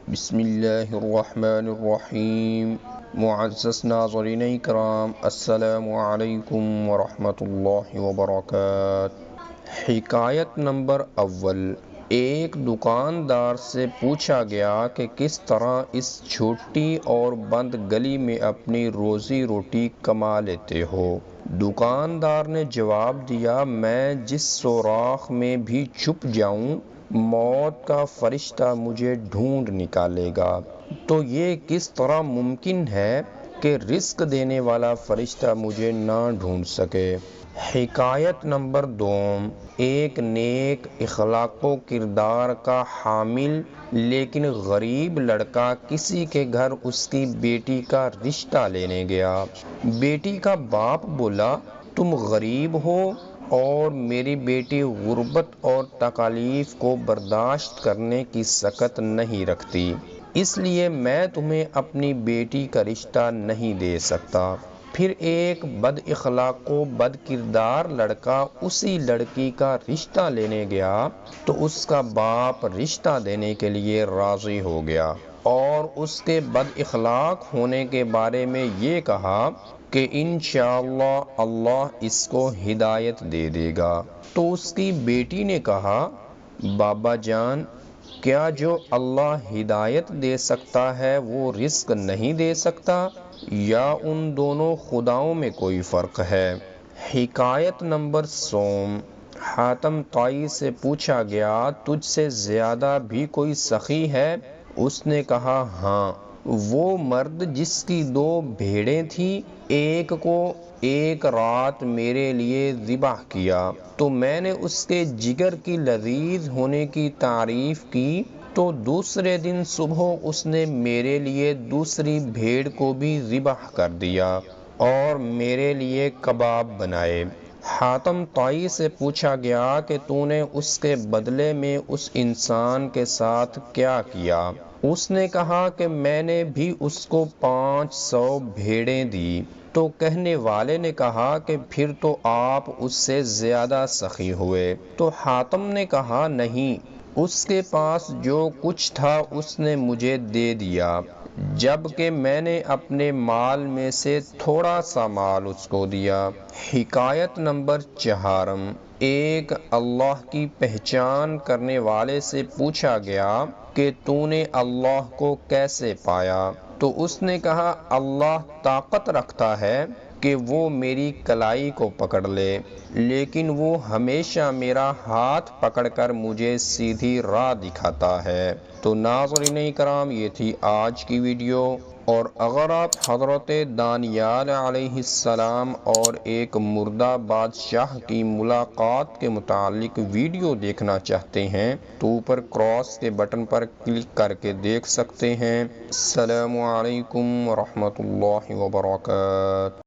بسم اللہ الرحمن الرحیم۔ معزز ناظرین کرام، السلام علیکم ورحمۃ اللہ وبرکاتہ۔ حکایت نمبر اول۔ ایک دکاندار سے پوچھا گیا کہ کس طرح اس چھوٹی اور بند گلی میں اپنی روزی روٹی کما لیتے ہو؟ دکاندار نے جواب دیا، میں جس سوراخ میں بھی چھپ جاؤں موت کا فرشتہ مجھے ڈھونڈ نکالے گا۔ تو یہ کس طرح ممکن ہے کہ رزق دینے والا فرشتہ مجھے نہ ڈھونڈ سکے؟ حکایت نمبر دوم۔ ایک نیک اخلاق و کردار کا حامل لیکن غریب لڑکا کسی کے گھر اس کی بیٹی کا رشتہ لینے گیا۔ بیٹی کا باپ بولا، تم غریب ہو اور میری بیٹی غربت اور تکالیف کو برداشت کرنے کی سکت نہیں رکھتی، اس لیے میں تمہیں اپنی بیٹی کا رشتہ نہیں دے سکتا۔ پھر ایک بد اخلاق و بد کردار لڑکا اسی لڑکی کا رشتہ لینے گیا تو اس کا باپ رشتہ دینے کے لیے راضی ہو گیا اور اس کے بد اخلاق ہونے کے بارے میں یہ کہا کہ انشاءاللہ اللہ اس کو ہدایت دے دے گا۔ تو اس کی بیٹی نے کہا، بابا جان، کیا جو اللہ ہدایت دے سکتا ہے وہ رزق نہیں دے سکتا، یا ان دونوں خداؤں میں کوئی فرق ہے؟ حکایت نمبر سوم۔ حاتم طائی سے پوچھا گیا، تجھ سے زیادہ بھی کوئی سخی ہے؟ اس نے کہا، ہاں، وہ مرد جس کی 2 بھیڑیں تھیں، ایک کو ایک رات میرے لیے ذبح کیا تو میں نے اس کے جگر کی لذیذ ہونے کی تعریف کی، تو دوسرے دن صبح اس نے میرے لیے دوسری بھیڑ کو بھی ذبح کر دیا اور میرے لیے کباب بنائے۔ حاتم طائی سے پوچھا گیا کہ تو نے اس کے بدلے میں اس انسان کے ساتھ کیا کیا؟ اس نے کہا کہ میں نے بھی اس کو 500 بھیڑیں دی۔ تو کہنے والے نے کہا کہ پھر تو آپ اس سے زیادہ سخی ہوئے۔ تو حاتم نے کہا، نہیں، اس کے پاس جو کچھ تھا اس نے مجھے دے دیا، جبکہ میں نے اپنے مال میں سے تھوڑا سا مال اس کو دیا۔ حکایت نمبر 4۔ ایک اللہ کی پہچان کرنے والے سے پوچھا گیا کہ تو نے اللہ کو کیسے پایا؟ تو اس نے کہا، اللہ طاقت رکھتا ہے کہ وہ میری کلائی کو پکڑ لے، لیکن وہ ہمیشہ میرا ہاتھ پکڑ کر مجھے سیدھی راہ دکھاتا ہے۔ تو ناظرین کرام، یہ تھی آج کی ویڈیو، اور اگر آپ حضرت دانیال علیہ السلام اور ایک مردہ بادشاہ کی ملاقات کے متعلق ویڈیو دیکھنا چاہتے ہیں تو اوپر کراس کے بٹن پر کلک کر کے دیکھ سکتے ہیں۔ السلام علیکم ورحمۃ اللہ وبرکاتہ۔